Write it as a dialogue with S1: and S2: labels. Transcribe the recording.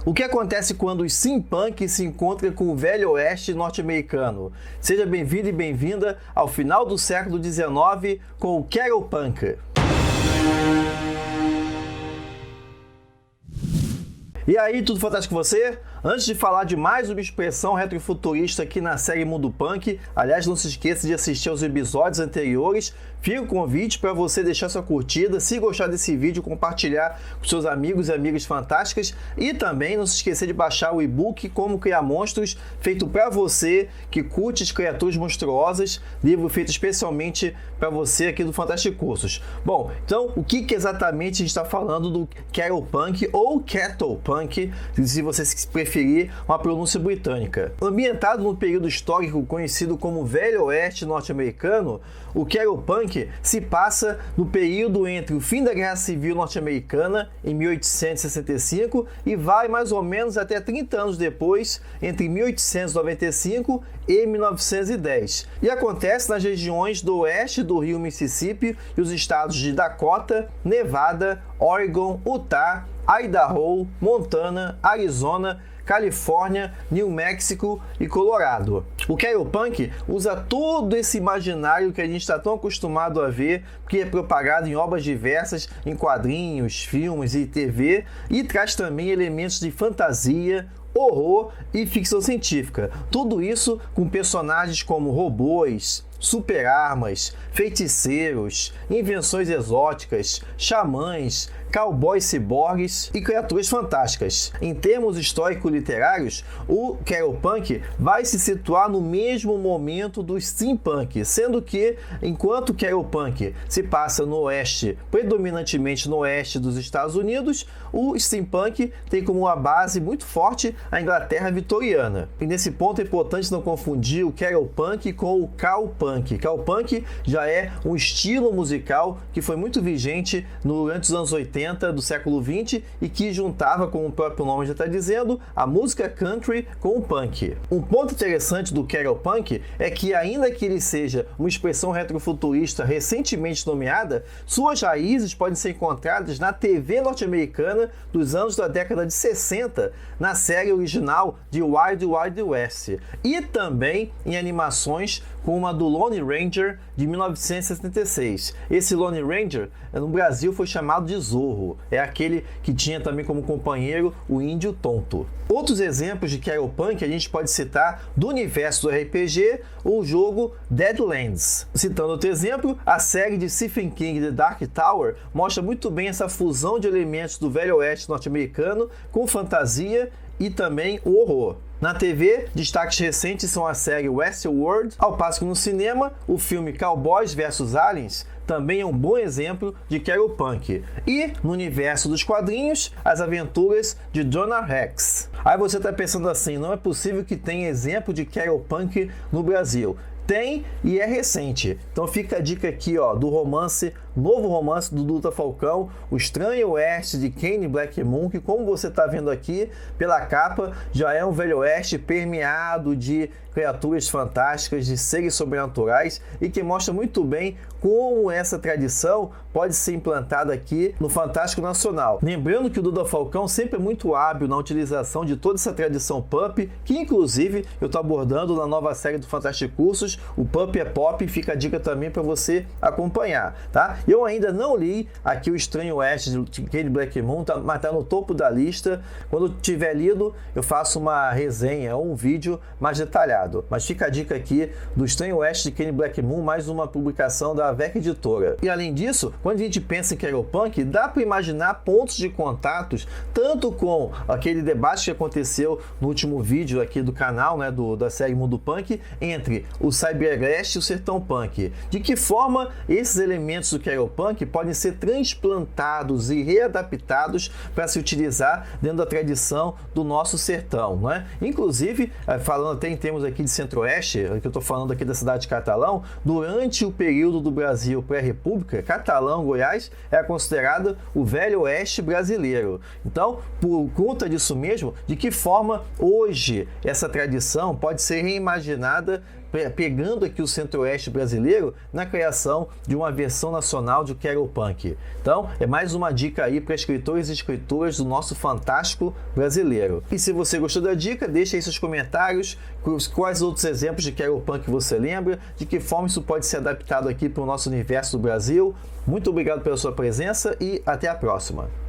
S1: O que acontece quando o steampunk se encontra com o velho oeste norte-americano? Seja bem-vindo e bem-vinda ao final do século XIX com o Carol Punk. E aí, tudo fantástico com você? Antes de falar de mais uma expressão retrofuturista aqui na série Mundo Punk, aliás, não se esqueça de assistir aos episódios anteriores, fica o convite para você deixar sua curtida, se gostar desse vídeo, compartilhar com seus amigos e amigas fantásticas e também não se esquecer de baixar o e-book Como Criar Monstros, feito para você que curte as criaturas monstruosas, livro feito especialmente para você aqui do Fantástico Cursos. Bom, então o que exatamente a gente está falando do Carol Punk ou Kettle Punk, se você preferir uma pronúncia britânica. Ambientado no período histórico conhecido como Velho Oeste norte-americano, o Carol Punk se passa no período entre o fim da Guerra Civil norte-americana, em 1865, e vai mais ou menos até 30 anos depois, entre 1895 e 1910. E acontece nas regiões do oeste do rio Mississippi e os estados de Dakota, Nevada, Oregon, Utah, Idaho, Montana, Arizona, Califórnia, New Mexico e Colorado. O Carol Punk usa todo esse imaginário que a gente está tão acostumado a ver, que é propagado em obras diversas, em quadrinhos, filmes e TV, e traz também elementos de fantasia, horror e ficção científica. Tudo isso com personagens como robôs, super-armas, feiticeiros, invenções exóticas, xamãs, cowboys ciborgues e criaturas fantásticas. Em termos histórico-literários, o Carol Punk vai se situar no mesmo momento do steampunk, sendo que, enquanto o Carol Punk se passa no oeste, predominantemente no oeste dos Estados Unidos, o steampunk tem como uma base muito forte a Inglaterra vitoriana. E nesse ponto é importante não confundir o Carol Punk com o cowpunk. Cowpunk já é um estilo musical que foi muito vigente durante os anos 80 do século 20 e que juntava, como o próprio nome já está dizendo, a música country com o punk. Um ponto interessante do Carol Punk é que, ainda que ele seja uma expressão retrofuturista recentemente nomeada, suas raízes podem ser encontradas na TV norte-americana dos anos da década de 60, na série original de Wild Wild West, e também em animações como a do Lone Ranger de 1976. Esse Lone Ranger no Brasil foi chamado de Zorro, é aquele que tinha também como companheiro o Índio Tonto. Outros exemplos de Carol Punk a gente pode citar do universo do RPG, o jogo Deadlands. Citando outro exemplo, a série de Stephen King The Dark Tower mostra muito bem essa fusão de elementos do Velho Oeste norte-americano com fantasia e também o horror. Na TV, destaques recentes são a série Westworld, ao passo que no cinema, o filme Cowboys vs Aliens também é um bom exemplo de Carol Punk. E, no universo dos quadrinhos, as aventuras de Jonah Rex. Aí você está pensando assim, não é possível que tenha exemplo de Carol Punk no Brasil. Tem, e é recente. Então fica a dica aqui, ó, do novo romance do Duta Falcão, O Estranho Oeste de Kane Black Moon, que, como você está vendo aqui pela capa, já é um velho oeste permeado de criaturas fantásticas, de seres sobrenaturais, e que mostra muito bem como essa tradição pode ser implantada aqui no Fantástico Nacional. Lembrando que o Duda Falcão sempre é muito hábil na utilização de toda essa tradição pulp, que inclusive eu estou abordando na nova série do Fantástico Cursos, o Pulp é Pop, fica a dica também para você acompanhar, tá? Eu ainda não li aqui O Estranho Oeste de Kane Black Moon, mas está no topo da lista. Quando tiver lido, eu faço uma resenha ou um vídeo mais detalhado. Mas fica a dica aqui do Estranho Oeste de Kane Black Moon, mais uma publicação da VEC Editora. E além disso, quando a gente pensa em Carol Punk, dá para imaginar pontos de contatos, tanto com aquele debate que aconteceu no último vídeo aqui do canal, né, da série Mundo Punk, entre o Cyberleste e o Sertão Punk. De que forma esses elementos do Carol Punk podem ser transplantados e readaptados para se utilizar dentro da tradição do nosso sertão, né? Inclusive, falando até em termos aqui de Centro-Oeste, que eu estou falando aqui da cidade de Catalão, durante o período do Brasil pré-república, Catalão, Goiás, era considerado o Velho Oeste brasileiro. Então, por conta disso mesmo, de que forma hoje essa tradição pode ser reimaginada pegando aqui o centro-oeste brasileiro na criação de uma versão nacional de Carol Punk. Então, é mais uma dica aí para escritores e escritoras do nosso fantástico brasileiro. E se você gostou da dica, deixa aí seus comentários, quais outros exemplos de Carol Punk você lembra, de que forma isso pode ser adaptado aqui para o nosso universo do Brasil. Muito obrigado pela sua presença e até a próxima.